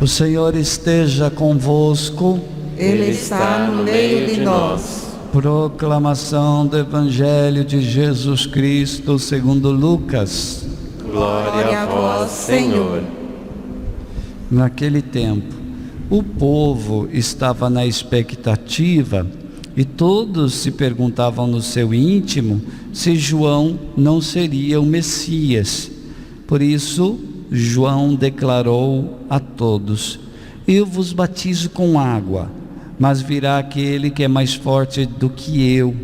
O Senhor esteja convosco. Ele está no meio de nós. Proclamação do Evangelho de Jesus Cristo segundo Lucas. Glória a vós, Senhor. Naquele tempo, o povo estava na expectativa e todos se perguntavam no seu íntimo se João não seria o Messias. Por isso, João declarou a todos: eu vos batizo com água, mas virá aquele que é mais forte do que eu.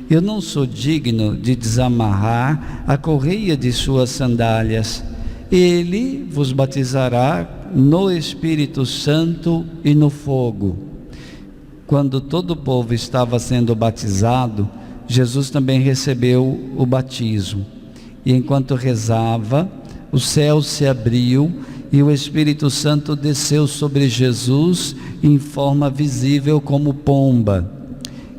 Eu não sou digno de desamarrar a correia de suas sandálias. Ele vos batizará no Espírito Santo e no fogo. Quando todo o povo estava sendo batizado, Jesus também recebeu o batismo. E enquanto rezava, o céu se abriu e o Espírito Santo desceu sobre Jesus em forma visível como pomba.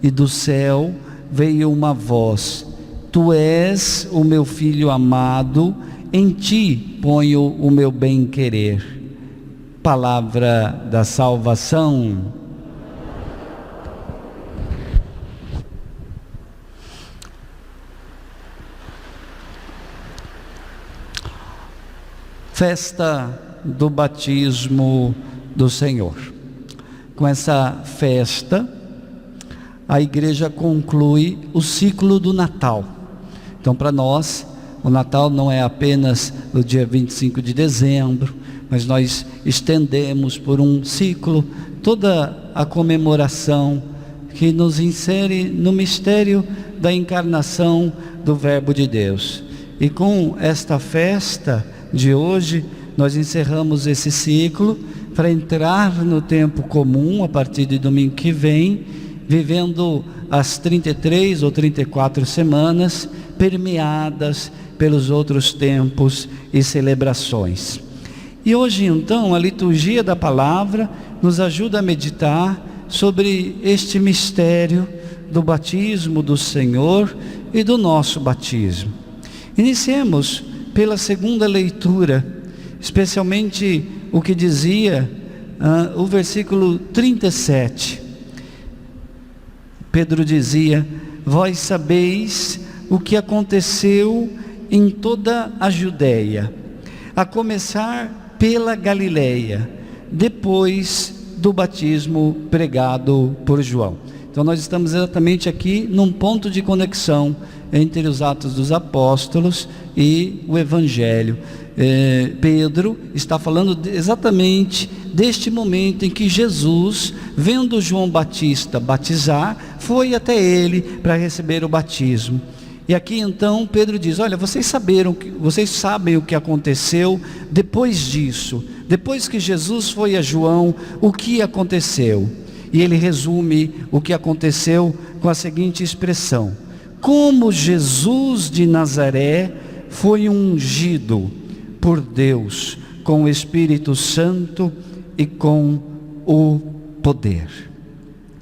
E do céu veio uma voz: Tu és o meu Filho amado, em ti ponho o meu bem-querer. Palavra da salvação. Festa do batismo do Senhor. Com essa festa, a igreja conclui o ciclo do Natal. Então, para nós, o Natal não é apenas no dia 25 de dezembro, mas nós estendemos por um ciclo toda a comemoração que nos insere no mistério da encarnação do Verbo de Deus. E com esta festa de hoje, nós encerramos esse ciclo para entrar no tempo comum a partir de domingo que vem, vivendo as 33 ou 34 semanas permeadas pelos outros tempos e celebrações. E hoje então a liturgia da palavra nos ajuda a meditar sobre este mistério do batismo do Senhor e do nosso batismo. Iniciemos pela segunda leitura, especialmente o que dizia o versículo 37. Pedro dizia: vós sabeis o que aconteceu em toda a Judéia, a começar pela Galileia, depois do batismo pregado por João. Então nós estamos exatamente aqui num ponto de conexão entre os Atos dos Apóstolos e o Evangelho. Pedro está falando exatamente deste momento em que Jesus, vendo João Batista batizar, foi até ele para receber o batismo. E aqui então Pedro diz: olha, vocês sabem o que aconteceu depois disso, depois que Jesus foi a João, o que aconteceu? E ele resume o que aconteceu com a seguinte expressão: como Jesus de Nazaré foi ungido por Deus com o Espírito Santo e com o poder.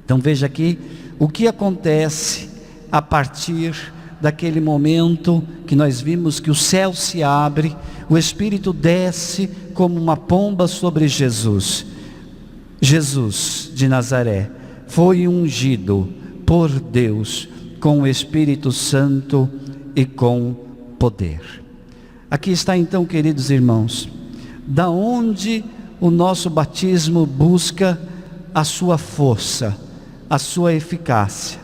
Então veja aqui o que acontece a partir daquele momento que nós vimos que o céu se abre, o Espírito desce como uma pomba sobre Jesus. Jesus de Nazaré foi ungido por Deus com o Espírito Santo e com poder. Aqui está então, queridos irmãos, da onde o nosso batismo busca a sua força, a sua eficácia.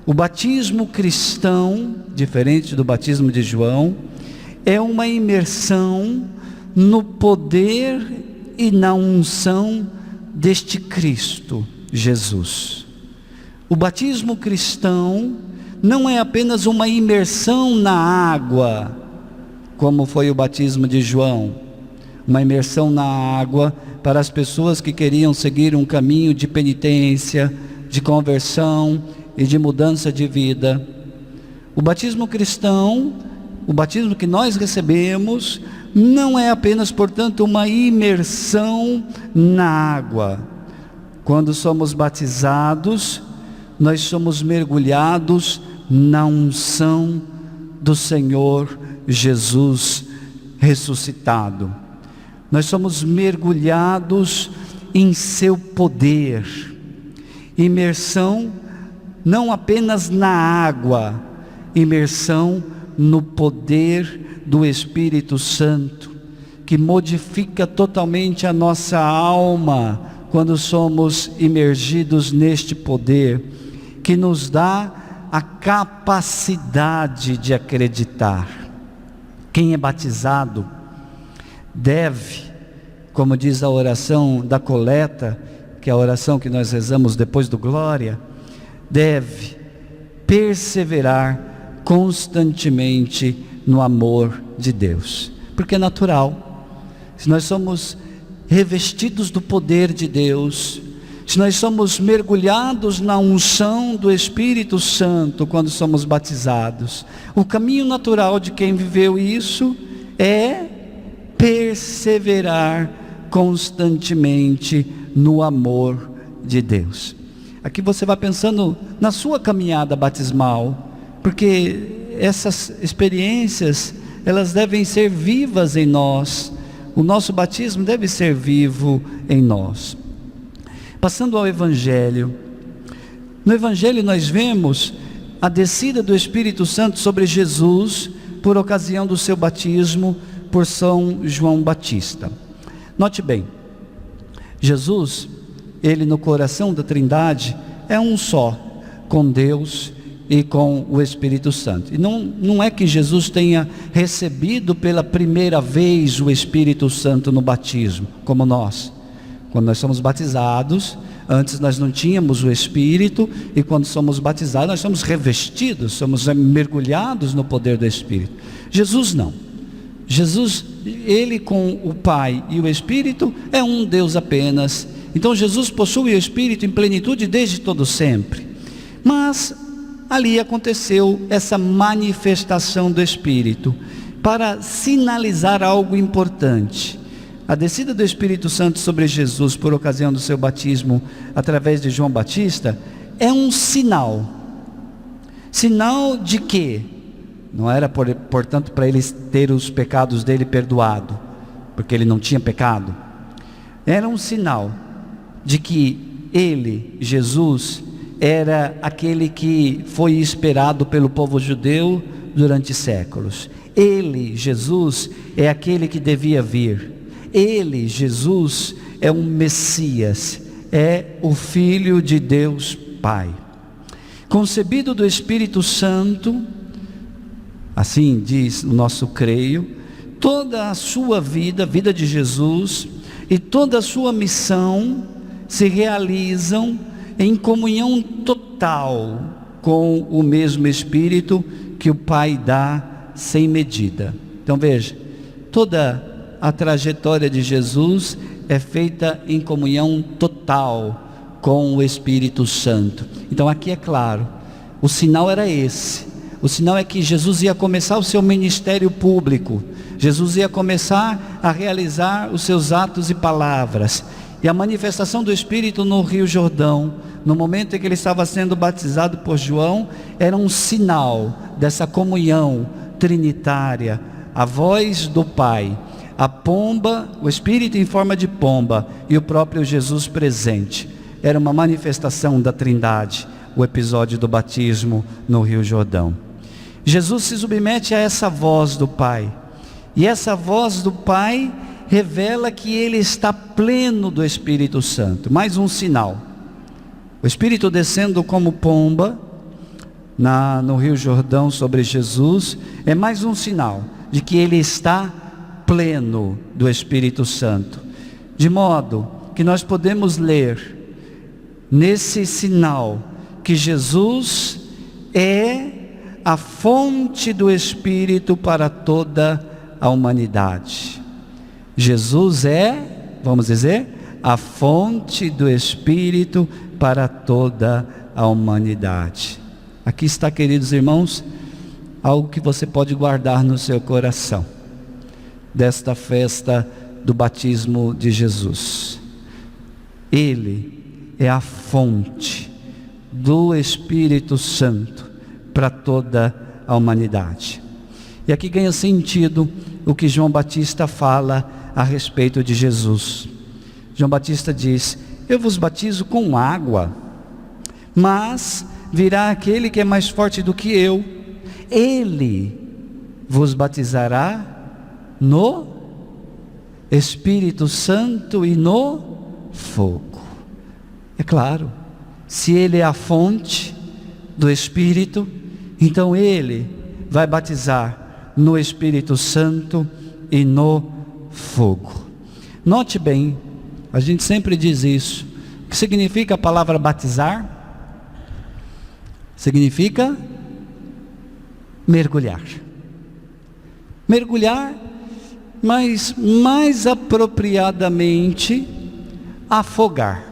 O batismo cristão, diferente do batismo de João, é uma imersão no poder e na unção deste Cristo, Jesus. O batismo cristão não é apenas uma imersão na água, como foi o batismo de João, uma imersão na água para as pessoas que queriam seguir um caminho de penitência, de conversão e de mudança de vida. O batismo cristão, o batismo que nós recebemos, não é apenas, portanto, uma imersão na água. Quando somos batizados, nós somos mergulhados na unção do Senhor Jesus ressuscitado. nós somos mergulhados em seu poder. Imersão não apenas na água, imersão no poder do Espírito Santo, que modifica totalmente a nossa alma quando somos imergidos neste poder, que nos dá a capacidade de acreditar. Quem é batizado deve, como diz a oração da coleta, que é a oração que nós rezamos depois do Glória, deve perseverar constantemente no amor de Deus, porque é natural. Se nós somos revestidos do poder de Deus, se nós somos mergulhados na unção do Espírito Santo quando somos batizados, o caminho natural de quem viveu isso é perseverar constantemente no amor de Deus. Aqui você vai pensando na sua caminhada batismal, porque essas experiências, elas devem ser vivas em nós. O nosso batismo deve ser vivo em nós. Passando ao Evangelho, no Evangelho nós vemos a descida do Espírito Santo sobre Jesus por ocasião do seu batismo por São João Batista. Note bem, Jesus, ele no coração da Trindade é um só, com Deus e com o Espírito Santo. E não é que Jesus tenha recebido pela primeira vez o Espírito Santo no batismo, como nós. Quando nós somos batizados, antes nós não tínhamos o Espírito, e quando somos batizados nós somos revestidos, somos mergulhados no poder do Espírito. Jesus não. Jesus, ele com o Pai e o Espírito é um Deus apenas. Então Jesus possui o Espírito em plenitude desde todo sempre. Mas ali aconteceu essa manifestação do Espírito para sinalizar algo importante. A descida do Espírito Santo sobre Jesus por ocasião do seu batismo através de João Batista é um sinal. Sinal de quê? Não era, portanto, para ele ter os pecados dele perdoado, porque ele não tinha pecado. Era um sinal de que ele, Jesus, era aquele que foi esperado pelo povo judeu durante séculos. Ele, Jesus, é aquele que devia vir. Ele, Jesus, é um Messias, é o Filho de Deus Pai. Concebido do Espírito Santo, assim diz o nosso creio, toda a sua vida, a vida de Jesus, e toda a sua missão se realizam em comunhão total com o mesmo Espírito que o Pai dá sem medida. Então veja, toda a trajetória de Jesus é feita em comunhão total com o Espírito Santo. Então aqui é claro, o sinal era esse. O sinal é que Jesus ia começar o seu ministério público. Jesus ia começar a realizar os seus atos e palavras. E a manifestação do Espírito no Rio Jordão, no momento em que ele estava sendo batizado por João, era um sinal dessa comunhão trinitária. A voz do Pai, a pomba, o Espírito em forma de pomba e o próprio Jesus presente. Era uma manifestação da Trindade, o episódio do batismo no Rio Jordão. Jesus se submete a essa voz do Pai. E essa voz do Pai revela que ele está pleno do Espírito Santo. Mais um sinal. O Espírito descendo como pomba no Rio Jordão sobre Jesus é mais um sinal de que ele está pleno do Espírito Santo. De modo que nós podemos ler nesse sinal que Jesus é a fonte do Espírito para toda a humanidade. Jesus é, vamos dizer, a fonte do Espírito para toda a humanidade. Aqui está, queridos irmãos, algo que você pode guardar no seu coração, desta festa do batismo de Jesus. Ele é a fonte do Espírito Santo para toda a humanidade. E aqui ganha sentido o que João Batista fala a respeito de Jesus. João Batista diz: eu vos batizo com água, mas virá aquele que é mais forte do que eu, ele vos batizará no Espírito Santo e no fogo. É claro, se ele é a fonte do Espírito, então ele vai batizar no Espírito Santo e no fogo. Note bem, a gente sempre diz isso. O que significa a palavra batizar? Significa mergulhar. Mergulhar, mas mais apropriadamente, afogar.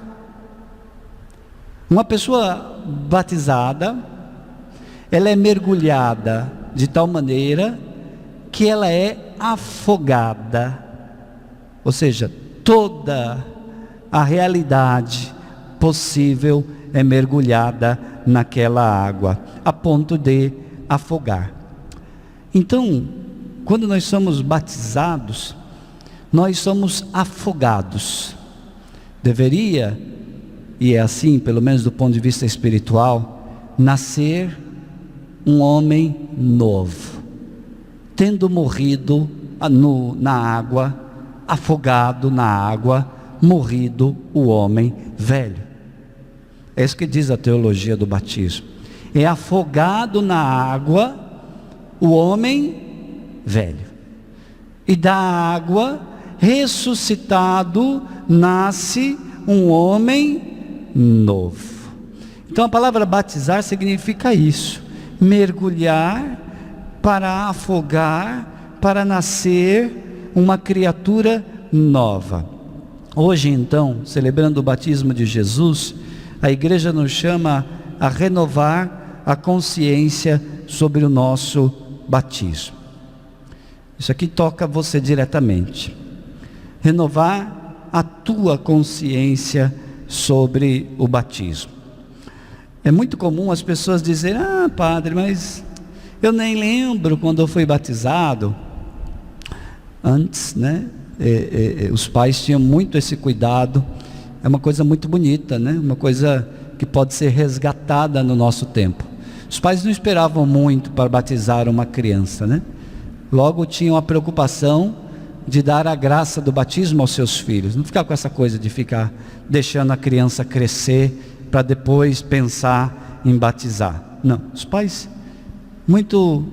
Uma pessoa batizada, ela é mergulhada de tal maneira que ela é afogada. Ou seja, toda a realidade possível é mergulhada naquela água, a ponto de afogar. Então, quando nós somos batizados, nós somos afogados. Deveria, e é assim, pelo menos do ponto de vista espiritual, nascer um homem novo, tendo morrido na água, afogado na água, morrido o homem velho. É isso que diz a teologia do batismo. É afogado na água o homem velho, e da água ressuscitado nasce um homem novo. Então a palavra batizar significa isso: mergulhar para afogar, para nascer uma criatura nova. Hoje então, celebrando o batismo de Jesus, a igreja nos chama a renovar a consciência sobre o nosso batismo. Isso aqui toca você diretamente. Renovar a tua consciência sobre o batismo. É muito comum as pessoas dizerem: ah, padre, mas eu nem lembro quando eu fui batizado. Antes, né? Os pais tinham muito esse cuidado. É uma coisa muito bonita, né? Uma coisa que pode ser resgatada no nosso tempo. Os pais não esperavam muito para batizar uma criança, né? Logo tinham a preocupação de dar a graça do batismo aos seus filhos. Não ficar com essa coisa de ficar deixando a criança crescer para depois pensar em batizar. Não, os pais muito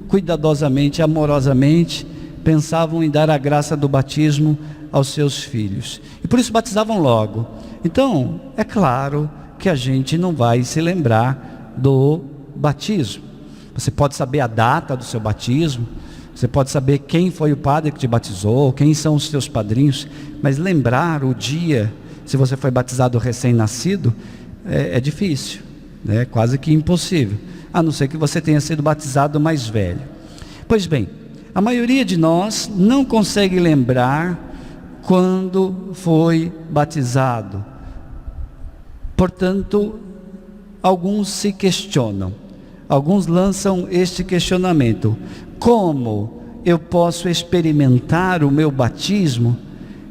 cuidadosamente, amorosamente, pensavam em dar a graça do batismo aos seus filhos. E por isso batizavam logo. Então, é claro que a gente não vai se lembrar do batismo. Você pode saber a data do seu batismo, você pode saber quem foi o padre que te batizou, quem são os seus padrinhos, mas lembrar o dia, se você foi batizado recém-nascido, é difícil, é quase que impossível, a não ser que você tenha sido batizado mais velho. Pois bem, a maioria de nós não consegue lembrar quando foi batizado. Portanto, alguns se questionam, alguns lançam este questionamento: como eu posso experimentar o meu batismo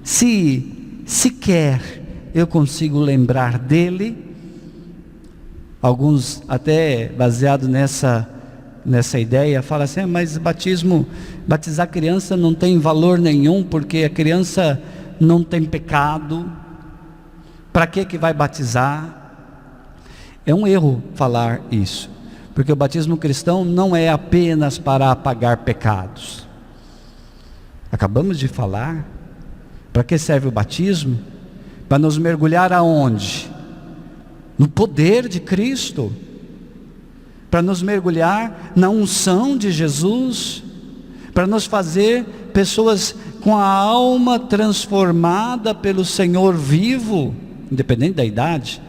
se sequer eu consigo lembrar dele? Alguns, até baseado nessa ideia, falam assim: mas batizar criança não tem valor nenhum, porque a criança não tem pecado, para que vai batizar? É um erro falar isso, porque o batismo cristão não é apenas para apagar pecados. Acabamos de falar, para que serve o batismo? Para nos mergulhar aonde? No poder de Cristo, para nos mergulhar na unção de Jesus, para nos fazer pessoas com a alma transformada pelo Senhor vivo, independente da idade.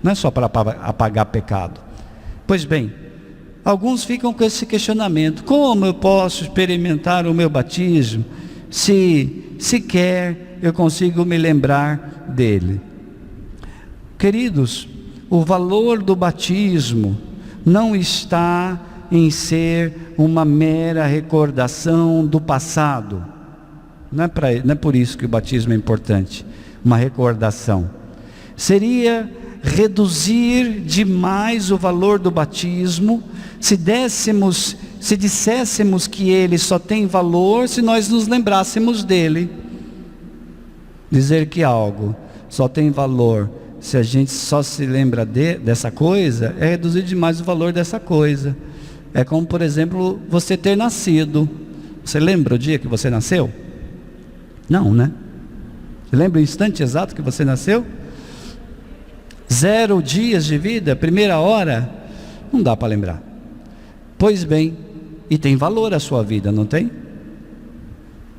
Não é só para apagar pecado. Pois bem, alguns ficam com esse questionamento: como eu posso experimentar o meu batismo se sequer eu consigo me lembrar dele? Queridos, o valor do batismo não está em ser uma mera recordação do passado. Não é por isso que o batismo é importante, uma recordação. Seria reduzir demais o valor do batismo se disséssemos que ele só tem valor se nós nos lembrássemos dele. Dizer que algo só tem valor se a gente só se lembra dessa coisa, é reduzir demais o valor dessa coisa. É como, por exemplo, você ter nascido. Você lembra o dia que você nasceu? Não, né? Você lembra o instante exato que você nasceu? 0 dias de vida, primeira hora? Não dá para lembrar. Pois bem, e tem valor a sua vida, não tem?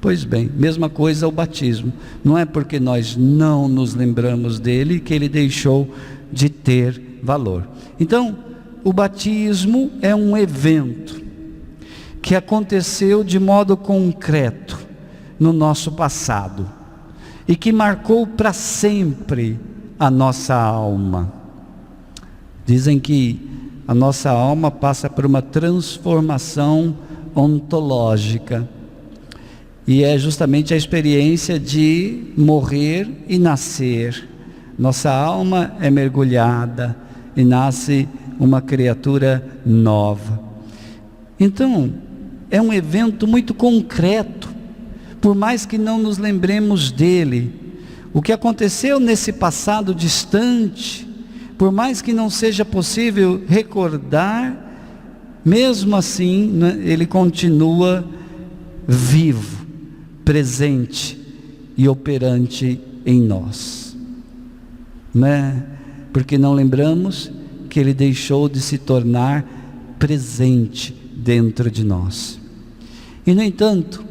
Pois bem, mesma coisa o batismo. Não é porque nós não nos lembramos dele que ele deixou de ter valor. Então, o batismo é um evento que aconteceu de modo concreto no nosso passado e que marcou para sempre a nossa alma. Dizem que a nossa alma passa por uma transformação ontológica, e é justamente a experiência de morrer e nascer. Nossa alma é mergulhada e nasce uma criatura nova. Então, é um evento muito concreto, por mais que não nos lembremos dele. O que aconteceu nesse passado distante, por mais que não seja possível recordar, mesmo assim, né, ele continua vivo, presente e operante em nós, né? Porque não lembramos que ele deixou de se tornar presente dentro de nós. E no entanto,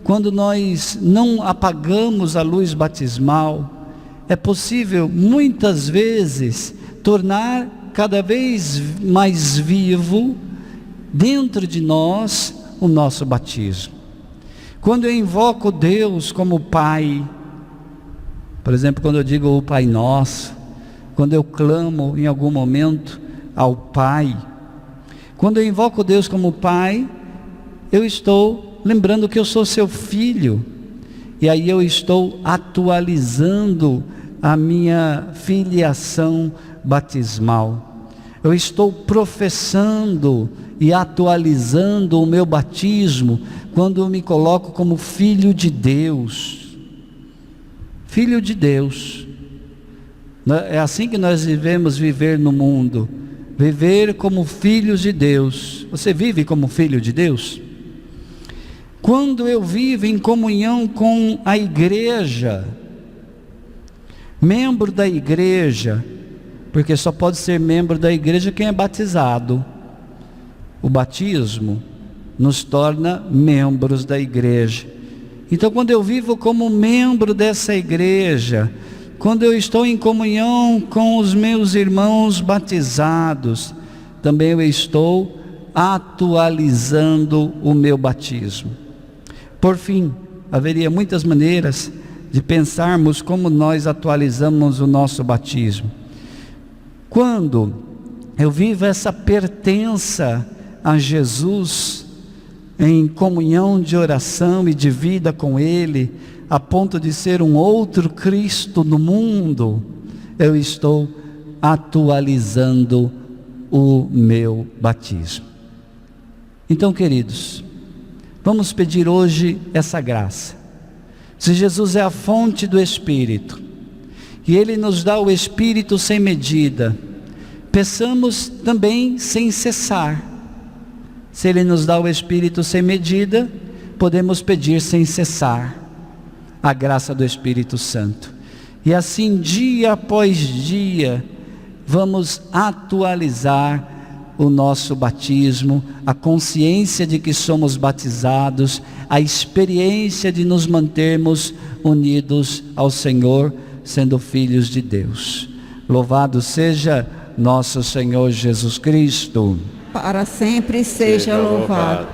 quando nós não apagamos a luz batismal, é possível muitas vezes tornar cada vez mais vivo dentro de nós o nosso batismo. Quando eu invoco Deus como Pai, por exemplo, quando eu digo o Pai Nosso, quando eu clamo em algum momento ao Pai, quando eu invoco Deus como Pai, eu estou lembrando que eu sou seu filho, e aí eu estou atualizando a minha filiação batismal. Eu estou professando e atualizando o meu batismo quando eu me coloco como filho de Deus. Filho de Deus. É assim que nós devemos viver no mundo. Viver como filhos de Deus. Você vive como filho de Deus? Quando eu vivo em comunhão com a igreja, membro da igreja, porque só pode ser membro da igreja quem é batizado. O batismo nos torna membros da igreja. Então, quando eu vivo como membro dessa igreja, quando eu estou em comunhão com os meus irmãos batizados, também eu estou atualizando o meu batismo. Por fim, haveria muitas maneiras de pensarmos como nós atualizamos o nosso batismo. Quando eu vivo essa pertença a Jesus, em comunhão de oração e de vida com Ele, a ponto de ser um outro Cristo no mundo, eu estou atualizando o meu batismo. Então, queridos, vamos pedir hoje essa graça. Se Jesus é a fonte do Espírito, e Ele nos dá o Espírito sem medida, peçamos também sem cessar. Se Ele nos dá o Espírito sem medida, podemos pedir sem cessar a graça do Espírito Santo. E assim, dia após dia, vamos atualizar o nosso batismo, a consciência de que somos batizados, a experiência de nos mantermos unidos ao Senhor, sendo filhos de Deus. Louvado seja nosso Senhor Jesus Cristo. Para sempre seja louvado.